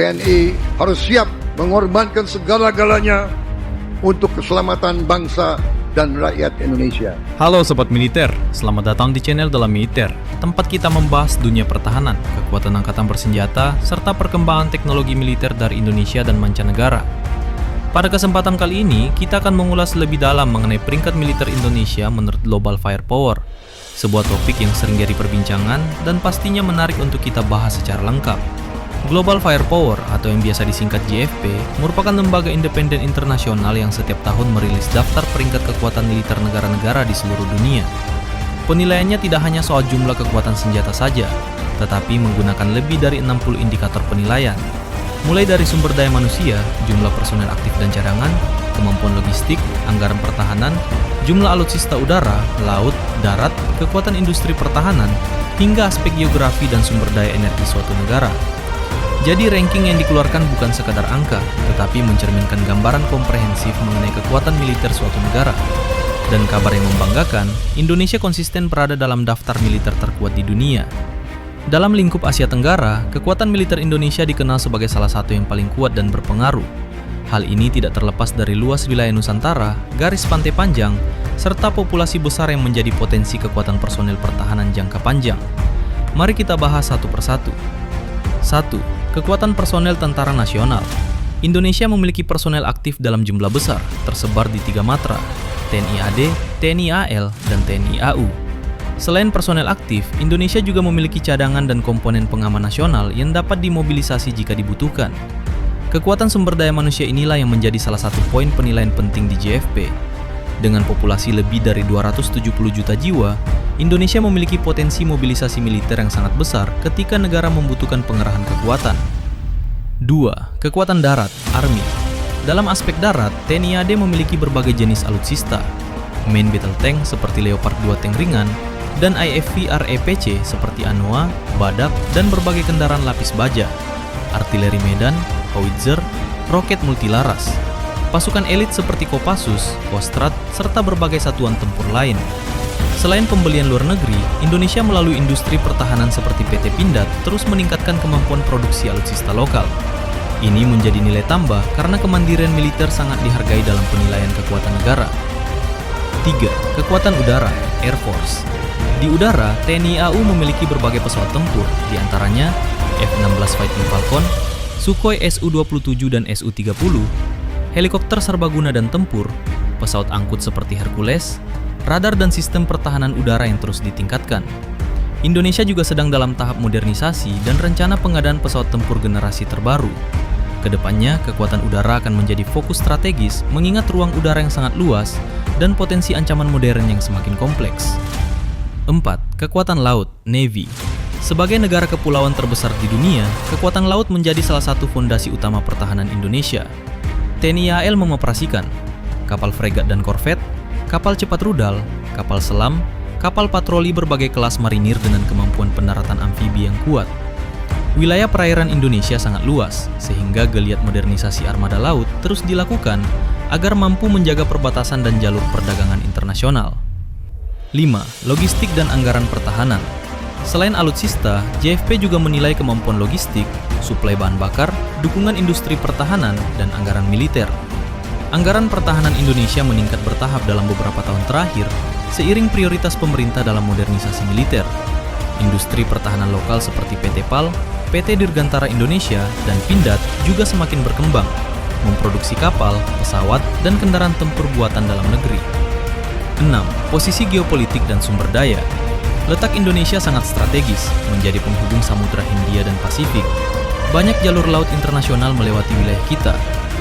TNI harus siap mengorbankan segala-galanya untuk keselamatan bangsa dan rakyat Indonesia. Halo Sobat Militer, selamat datang di channel Dalam Militer, tempat kita membahas dunia pertahanan, kekuatan angkatan bersenjata, serta perkembangan teknologi militer dari Indonesia dan mancanegara. Pada kesempatan kali ini, kita akan mengulas lebih dalam mengenai peringkat militer Indonesia menurut Global Firepower, sebuah topik yang sering jadi perbincangan dan pastinya menarik untuk kita bahas secara lengkap. Global Firepower atau yang biasa disingkat GFP merupakan lembaga independen internasional yang setiap tahun merilis daftar peringkat kekuatan militer negara-negara di seluruh dunia. Penilaiannya tidak hanya soal jumlah kekuatan senjata saja, tetapi menggunakan lebih dari 60 indikator penilaian. Mulai dari sumber daya manusia, jumlah personel aktif dan cadangan, kemampuan logistik, anggaran pertahanan, jumlah alutsista udara, laut, darat, kekuatan industri pertahanan, hingga aspek geografi dan sumber daya energi suatu negara. Jadi ranking yang dikeluarkan bukan sekadar angka, tetapi mencerminkan gambaran komprehensif mengenai kekuatan militer suatu negara. Dan kabar yang membanggakan, Indonesia konsisten berada dalam daftar militer terkuat di dunia. Dalam lingkup Asia Tenggara, kekuatan militer Indonesia dikenal sebagai salah satu yang paling kuat dan berpengaruh. Hal ini tidak terlepas dari luas wilayah Nusantara, garis pantai panjang, serta populasi besar yang menjadi potensi kekuatan personel pertahanan jangka panjang. Mari kita bahas satu persatu. 1. Kekuatan personel tentara nasional. Indonesia memiliki personel aktif dalam jumlah besar, tersebar di 3 matra, TNI AD, TNI AL, dan TNI AU. Selain personel aktif, Indonesia juga memiliki cadangan dan komponen pengaman nasional yang dapat dimobilisasi jika dibutuhkan. Kekuatan sumber daya manusia inilah yang menjadi salah satu poin penilaian penting di GFP. Dengan populasi lebih dari 270 juta jiwa, Indonesia memiliki potensi mobilisasi militer yang sangat besar ketika negara membutuhkan pengerahan kekuatan. 2. Kekuatan darat, Army. Dalam aspek darat, TNI AD memiliki berbagai jenis alutsista, main battle tank seperti Leopard 2 tank ringan, dan IFV REPC seperti Anoa, Badak, dan berbagai kendaraan lapis baja, artileri medan, howitzer, roket multilaras, pasukan elit seperti Kopassus, Kostrad, serta berbagai satuan tempur lain. Selain pembelian luar negeri, Indonesia melalui industri pertahanan seperti PT Pindad terus meningkatkan kemampuan produksi alutsista lokal. Ini menjadi nilai tambah karena kemandirian militer sangat dihargai dalam penilaian kekuatan negara. 3. Kekuatan udara, Air Force. Di udara, TNI AU memiliki berbagai pesawat tempur, diantaranya F-16 Fighting Falcon, Sukhoi Su-27 dan Su-30, helikopter serbaguna dan tempur, pesawat angkut seperti Hercules, radar dan sistem pertahanan udara yang terus ditingkatkan. Indonesia juga sedang dalam tahap modernisasi dan rencana pengadaan pesawat tempur generasi terbaru. Kedepannya, kekuatan udara akan menjadi fokus strategis mengingat ruang udara yang sangat luas dan potensi ancaman modern yang semakin kompleks. 4. Kekuatan laut, Navy. Sebagai negara kepulauan terbesar di dunia, kekuatan laut menjadi salah satu fondasi utama pertahanan Indonesia. TNI AL mengoperasikan kapal fregat dan korvet, kapal cepat rudal, kapal selam, kapal patroli berbagai kelas marinir dengan kemampuan pendaratan amfibi yang kuat. Wilayah perairan Indonesia sangat luas, sehingga geliat modernisasi armada laut terus dilakukan agar mampu menjaga perbatasan dan jalur perdagangan internasional. 5. Logistik dan anggaran pertahanan. Selain alutsista, GFP juga menilai kemampuan logistik, suplai bahan bakar, dukungan industri pertahanan, dan anggaran militer. Anggaran pertahanan Indonesia meningkat bertahap dalam beberapa tahun terakhir seiring prioritas pemerintah dalam modernisasi militer. Industri pertahanan lokal seperti PT PAL, PT Dirgantara Indonesia, dan Pindad juga semakin berkembang, memproduksi kapal, pesawat, dan kendaraan tempur buatan dalam negeri. 6. Posisi geopolitik dan sumber daya. Letak Indonesia sangat strategis, menjadi penghubung Samudra Hindia dan Pasifik. Banyak jalur laut internasional melewati wilayah kita,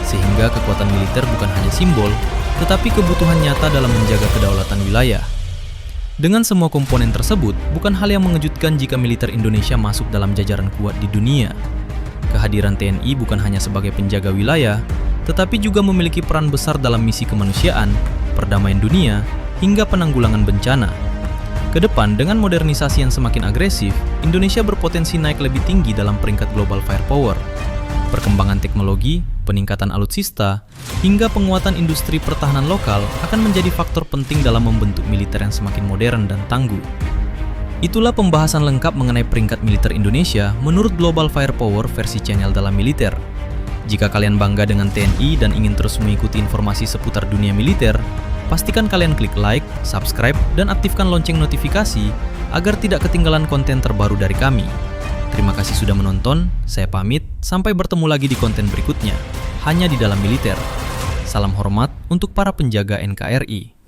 sehingga kekuatan militer bukan hanya simbol, tetapi kebutuhan nyata dalam menjaga kedaulatan wilayah. Dengan semua komponen tersebut, bukan hal yang mengejutkan jika militer Indonesia masuk dalam jajaran kuat di dunia. Kehadiran TNI bukan hanya sebagai penjaga wilayah, tetapi juga memiliki peran besar dalam misi kemanusiaan, perdamaian dunia, hingga penanggulangan bencana. Kedepan, dengan modernisasi yang semakin agresif, Indonesia berpotensi naik lebih tinggi dalam peringkat Global Firepower. Perkembangan teknologi, peningkatan alutsista, hingga penguatan industri pertahanan lokal akan menjadi faktor penting dalam membentuk militer yang semakin modern dan tangguh. Itulah pembahasan lengkap mengenai peringkat militer Indonesia menurut Global Firepower versi channel Dalam Militer. Jika kalian bangga dengan TNI dan ingin terus mengikuti informasi seputar dunia militer, pastikan kalian klik like, subscribe, dan aktifkan lonceng notifikasi agar tidak ketinggalan konten terbaru dari kami. Terima kasih sudah menonton, saya pamit, sampai bertemu lagi di konten berikutnya, hanya di Dalam Militer. Salam hormat untuk para penjaga NKRI.